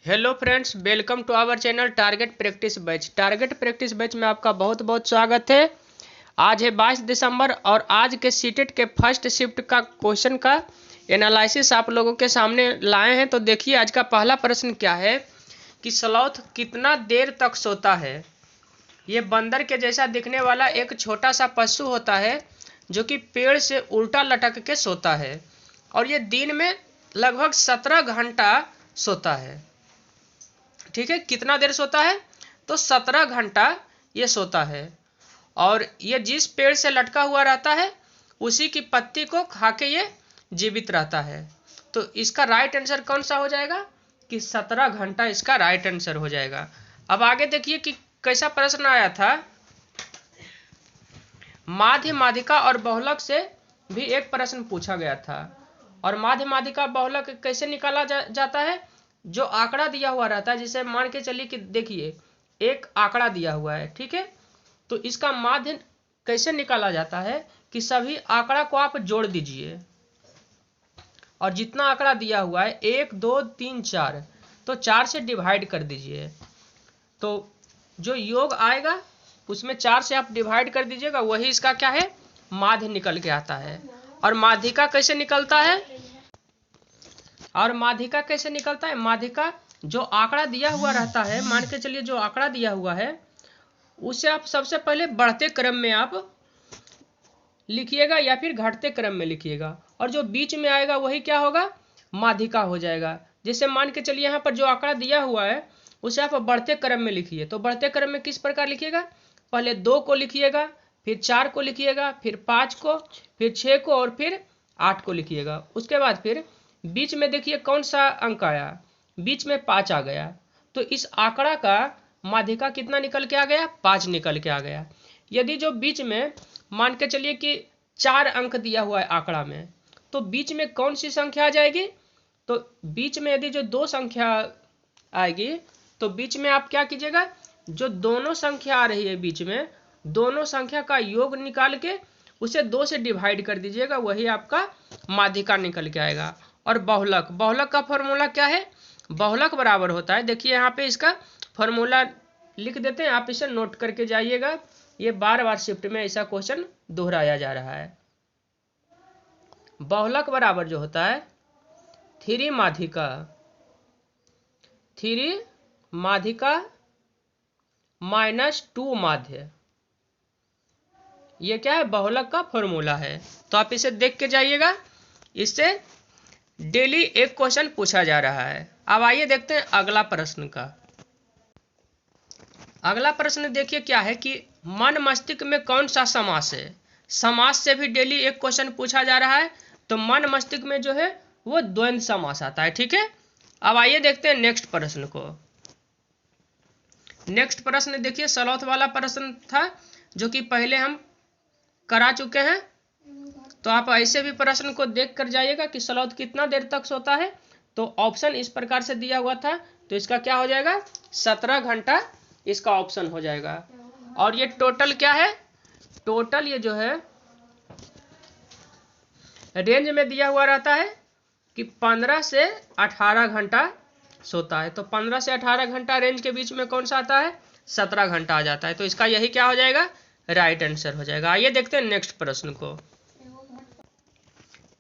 Hello friends, welcome to our channel target practice batch. Target practice batch में आपका बहुत बहुत स्वागत है। आज है 22 दिसंबर और आज के सीटेट के फर्स्ट शिफ्ट का क्वेश्चन का एनालिसिस आप लोगों के सामने लाए हैं। तो देखिए आज का पहला प्रश्न क्या है कि स्लॉथ कितना देर तक सोता है। ये बंदर के जैसा दिखने वाला एक छोटा सा पशु होता है जो कि पेड़ से उल्टा लटक के सोता है और ये दिन में लगभग 17 घंटा सोता है। ठीक है, कितना देर सोता है तो 17 घंटा ये सोता है और ये जिस पेड़ से लटका हुआ रहता है उसी की पत्ती को खा के ये जीवित रहता है। तो इसका राइट आंसर कौन सा हो जाएगा कि 17 घंटा इसका राइट आंसर हो जाएगा। अब आगे देखिए कि कैसा प्रश्न आया था। माध्य माध्यिका और बहुलक से भी एक प्रश्न पूछा गया था और माध्य माध्यिका बहुलक कैसे निकाला जाता है। जो आंकड़ा दिया हुआ रहता है, जिसे मान के चलिए कि देखिए एक आंकड़ा दिया हुआ है, ठीक है, तो इसका माध्य कैसे निकाला जाता है कि सभी आंकड़ा को आप जोड़ दीजिए और जितना आंकड़ा दिया हुआ है 1 2 3 4 तो 4 से डिवाइड कर दीजिए। तो जो योग आएगा उसमें 4 से आप डिवाइड कर दीजिएगा, वही इसका क्या है माध्य निकल के आता है। और माध्यिका कैसे निकलता है माध्यिका जो आंकड़ा दिया हुआ रहता है, मान के चलिए जो आंकड़ा दिया हुआ है उसे आप सबसे पहले बढ़ते क्रम में आप लिखिएगा या फिर घटते क्रम में लिखिएगा और जो बीच में आएगा वही क्या होगा माध्यिका हो जाएगा। जैसे मान के चलिए यहाँ पर जो आंकड़ा दिया हुआ है उसे आप बढ़ते क्रम में लिखिए। तो बढ़ते क्रम में किस प्रकार लिखिएगा, पहले 2 को लिखिएगा, फिर 4 को लिखिएगा, फिर 5 को, फिर 6 को और फिर 8 को लिखिएगा। उसके बाद फिर बीच में देखिए कौन सा अंक आया, बीच में 5 आ गया। तो इस आंकड़ा का माध्यिका कितना निकल के आ गया, 5 निकल के आ गया। यदि जो बीच में मान के चलिए कि 4 अंक दिया हुआ है आंकड़ा में, तो बीच में कौन सी संख्या आ जाएगी, तो बीच में यदि जो 2 संख्या आएगी तो बीच में आप क्या कीजिएगा, जो दोनों संख्या आ रही है बीच में, दोनों संख्या का योग निकाल के उसे 2 से डिवाइड कर दीजिएगा, वही आपका माध्यिका निकल के आएगा। और बहुलक का फॉर्मूला क्या है, बहुलक बराबर होता है, देखिए यहाँ पे इसका फॉर्मूला लिख देते हैं, आप इसे नोट करके जाइएगा। ये बार शिफ्ट में ऐसा क्वेश्चन दोहराया जा रहा है। बहुलक बराबर जो होता है 3 माध्यिका -2 माध्य, ये क्या है बहुलक का फॉर्मूला है। तो आप इसे देख के जाइएगा, इससे डेली एक क्वेश्चन पूछा जा रहा है। अब आइए देखते हैं अगला प्रश्न का। अगला प्रश्न देखिए क्या है कि मन मस्तिष्क में कौन सा समास है। समास से भी डेली एक क्वेश्चन पूछा जा रहा है। तो मन मस्तिष्क में जो है वो द्वंद्व समास आता है, ठीक है। अब आइए देखते हैं नेक्स्ट प्रश्न को। नेक्स्ट प्रश्न देखिए स्लॉथ वाला प्रश्न था जो कि पहले हम करा चुके हैं। तो आप ऐसे भी प्रश्न को देख कर जाइएगा कि स्लॉथ कितना देर तक सोता है। तो ऑप्शन इस प्रकार से दिया हुआ था, तो इसका क्या हो जाएगा 17 घंटा इसका ऑप्शन हो जाएगा। और ये टोटल क्या है, टोटल ये जो है रेंज में दिया हुआ रहता है कि 15 से 18 घंटा सोता है। तो 15 से 18 घंटा रेंज के बीच में कौन सा आता है 17 घंटा आ जाता है। तो इसका यही क्या हो जाएगा राइट आंसर हो जाएगा। आइए देखते हैं नेक्स्ट प्रश्न को।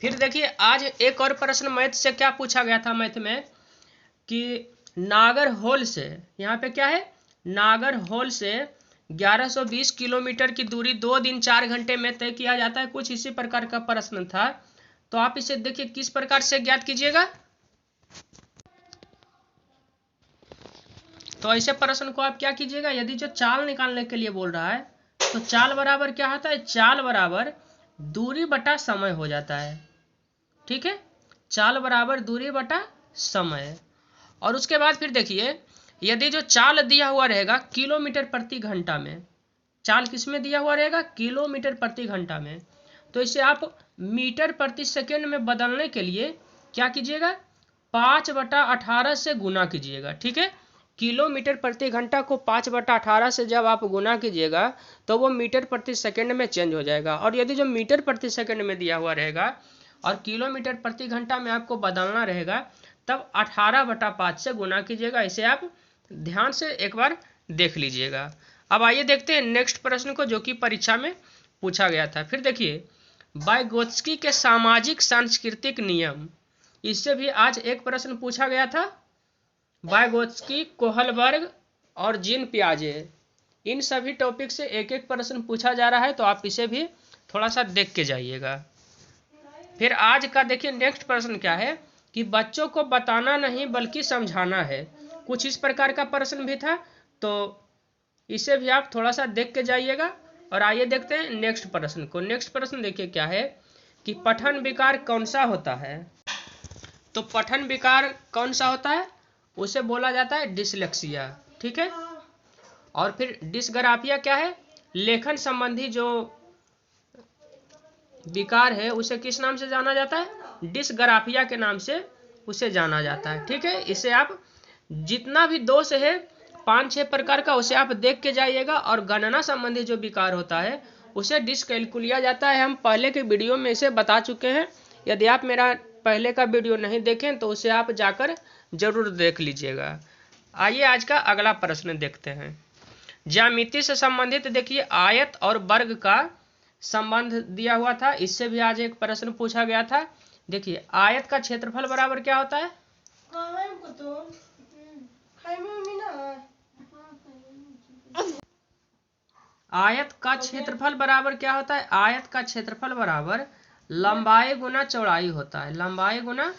फिर देखिए आज एक और प्रश्न मैथ से क्या पूछा गया था, मैथ में कि नागरहोल से, यहाँ पे क्या है नागरहोल से 1120 किलोमीटर की दूरी 2 दिन 4 घंटे में तय किया जाता है, कुछ इसी प्रकार का प्रश्न था। तो आप इसे देखिए किस प्रकार से ज्ञात कीजिएगा। तो ऐसे प्रश्न को आप क्या कीजिएगा, यदि जो चाल निकालने के लिए बोल रहा है तो चाल बराबर क्या होता है, चाल बराबर दूरी बटा समय हो जाता है, ठीक है। चाल बराबर दूरी बटा समय। और उसके बाद फिर देखिए यदि जो चाल दिया हुआ रहेगा किलोमीटर प्रति घंटा में, चाल किस में दिया हुआ रहेगा किलोमीटर प्रति घंटा में, तो इसे आप मीटर प्रति सेकेंड में बदलने के लिए क्या कीजिएगा 5/18 से गुना कीजिएगा, ठीक है। किलोमीटर प्रति घंटा को 5/18 से जब आप गुना कीजिएगा तो वो मीटर प्रति सेकेंड में चेंज हो जाएगा। और यदि जो मीटर प्रति सेकेंड में दिया हुआ रहेगा और किलोमीटर प्रति घंटा में आपको बदलना रहेगा तब 18/5 से गुना कीजिएगा। इसे आप ध्यान से एक बार देख लीजिएगा। अब आइए देखते हैं नेक्स्ट प्रश्न को, जो कि परीक्षा में पूछा गया था। फिर देखिए, वाइगोत्स्की के सामाजिक सांस्कृतिक नियम, इससे भी आज एक प्रश्न पूछा गया था। वाइगोत्स्की, कोहलबर्ग और जीन पियाजे, इन सभी टॉपिक से एक एक प्रश्न पूछा जा रहा है, तो आप इसे भी थोड़ा सा देख के जाइएगा। फिर आज का देखिए नेक्स्ट प्रश्न क्या है कि बच्चों को बताना नहीं बल्कि समझाना है। कुछ इस प्रकार का प्रश्न भी था, तो इसे भी आप थोड़ा सा देख के जाइएगा। और आइए देखते हैं नेक्स्ट प्रश्न को। नेक्स्ट प्रश्न देखिए क्या है कि पठन विकार कौन सा होता है। तो पठन विकार कौन सा होता है, उसे बोला जाता है डिसलेक्सिया, ठीक है। और फिर डिसग्राफिया क्या है, लेखन संबंधी जो विकार है उसे किस नाम से जाना जाता है, डिसग्राफिया के नाम से उसे जाना जाता है, ठीक है। इसे आप जितना भी दोष है 5-6 प्रकार का, उसे आप देख के जाइएगा। और गणना संबंधी जो विकार होता है उसे डिसकैलकुलिया जाता है। हम पहले के वीडियो में इसे बता चुके हैं। यदि आप मेरा पहले का वीडियो नहीं देखें तो उसे आप जाकर जरूर देख लीजिएगा। आइए आज का अगला प्रश्न देखते हैं। ज्यामिति से संबंधित देखिए, आयत और वर्ग का संबंध दिया हुआ था। इससे भी आज एक प्रश्न पूछा गया था। देखिए, आयत का क्षेत्रफल बराबर क्या होता है। आयत का क्षेत्रफल बराबर क्या होता है, आयत का क्षेत्रफल बराबर लंबाई गुना चौड़ाई होता है। लंबाई गुना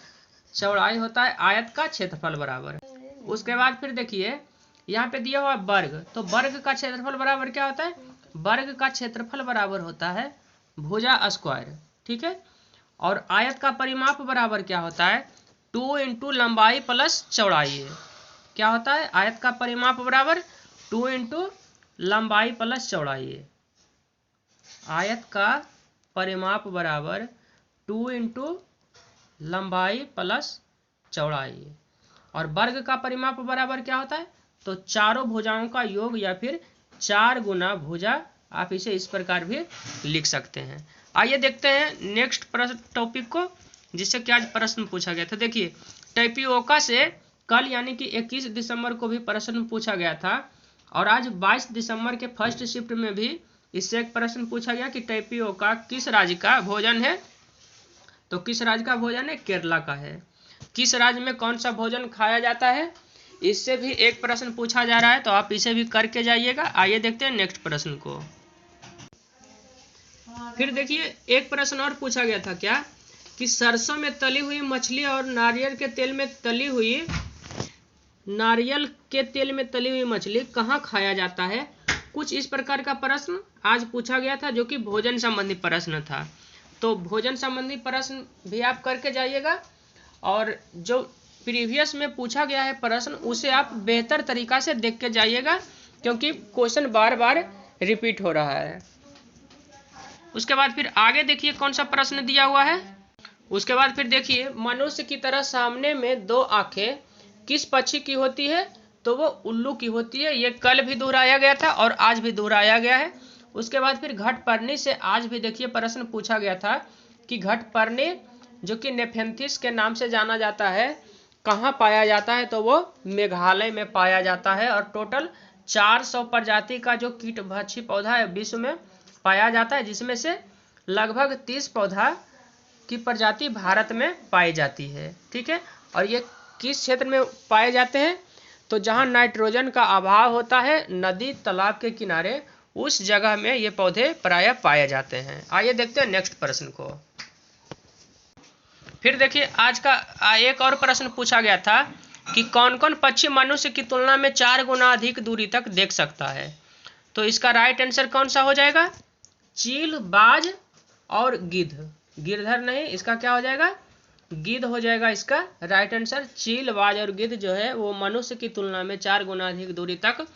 चौड़ाई होता है आयत का क्षेत्रफल बराबर। उसके बाद फिर देखिए यहाँ पे दिया हुआ वर्ग, तो वर्ग का क्षेत्रफल बराबर क्या होता है, वर्ग का क्षेत्रफल बराबर होता है भुजा स्क्वायर, ठीक है। और आयत का परिमाप बराबर क्या होता है, 2 इंटू लंबाई प्लस चौड़ाई। क्या होता है, आयत का परिमाप बराबर 2 इंटू लंबाई प्लस चौड़ाई। आयत का परिमाप बराबर 2 इंटू लंबाई प्लस चौड़ाई। और वर्ग का परिमाप बराबर क्या होता है, तो चारों भुजाओं का योग या फिर 4 गुना भुजा। आप इसे इस प्रकार भी लिख सकते हैं। आइए देखते हैं नेक्स्ट प्रश्न टॉपिक को, जिससे कि आज प्रश्न पूछा गया था। देखिए, टैपियोका से कल यानी कि 21 दिसंबर को भी प्रश्न पूछा गया था। और आज 22 दिसंबर के फर्स्ट शिफ्ट में भी इससे एक प्रश्न पूछा गया कि टैपियोका किस राज्य का भोजन है। तो किस राज्य का भोजन है, केरला का है। किस राज्य में कौन सा भोजन खाया जाता है, इससे भी एक प्रश्न पूछा जा रहा है, तो आप इसे भी करके जाइएगा। आइए देखते हैं नेक्स्ट प्रश्न को। फिर देखिए एक प्रश्न और पूछा गया था क्या कि सरसों में तली हुई मछली और नारियल के तेल में तली हुई मछली कहाँ खाया जाता है। कुछ इस प्रकार का प्रश्न आज पूछा गया था, जो कि भोजन संबंधी प्रश्न था। तो भोजन संबंधी प्रश्न भी आप करके जाइएगा। और जो प्रीवियस में पूछा गया है प्रश्न, उसे आप बेहतर तरीका से देख के जाइएगा, क्योंकि क्वेश्चन बार बार रिपीट हो रहा है। उसके बाद फिर आगे देखिए कौन सा प्रश्न दिया हुआ है। उसके बाद फिर देखिए, मनुष्य की तरह सामने में 2 आंखें किस पक्षी की होती है, तो वो उल्लू की होती है। ये कल भी दोहराया गया था और आज भी दोहराया गया है। उसके बाद फिर घटपर्णी से आज भी देखिए प्रश्न पूछा गया था कि घटपर्णी, जो कि नेफेंथिस के नाम से जाना जाता है, कहाँ पाया जाता है, तो वो मेघालय में पाया जाता है। और टोटल 400 प्रजाति का जो कीटभक्षी पौधा है विश्व में पाया जाता है, जिसमें से लगभग 30 पौधा की प्रजाति भारत में पाई जाती है, ठीक है। और ये किस क्षेत्र में पाए जाते हैं, तो जहाँ नाइट्रोजन का अभाव होता है, नदी तालाब के किनारे, उस जगह में ये पौधे प्रायः पाए जाते हैं। आइए देखते हैं नेक्स्ट प्रश्न को। फिर देखिए आज का एक और प्रश्न पूछा गया था कि कौन कौन पक्षी मनुष्य की तुलना में 4 गुना अधिक दूरी तक देख सकता है। तो इसका राइट आंसर कौन सा हो जाएगा, चील, बाज और गिद्ध। गिरधर नहीं, इसका क्या हो जाएगा, गिद्ध हो जाएगा इसका राइट आंसर। चील, बाज और गिद्ध जो है वो मनुष्य की तुलना में 4 गुना अधिक दूरी तक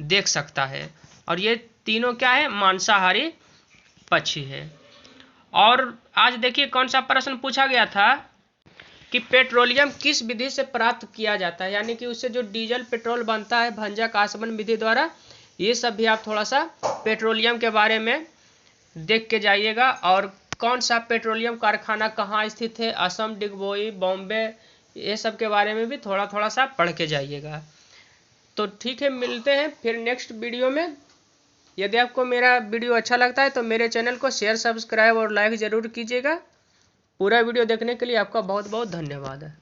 देख सकता है। और ये तीनों क्या है, मांसाहारी पक्षी है। और आज देखिए कौन सा प्रश्न पूछा गया था कि पेट्रोलियम किस विधि से प्राप्त किया जाता है, यानी कि उससे जो डीजल पेट्रोल बनता है भंजक आसवन विधि द्वारा। ये सब भी आप थोड़ा सा पेट्रोलियम के बारे में देख के जाइएगा। और कौन सा पेट्रोलियम कारखाना कहाँ स्थित है, असम, डिगबोई, बॉम्बे, ये सब के बारे में भी थोड़ा थोड़ा सा पढ़ के जाइएगा। तो ठीक है, मिलते हैं फिर नेक्स्ट वीडियो में। यदि आपको मेरा वीडियो अच्छा लगता है तो मेरे चैनल को शेयर, सब्सक्राइब और लाइक ज़रूर कीजिएगा। पूरा वीडियो देखने के लिए आपका बहुत बहुत धन्यवाद है।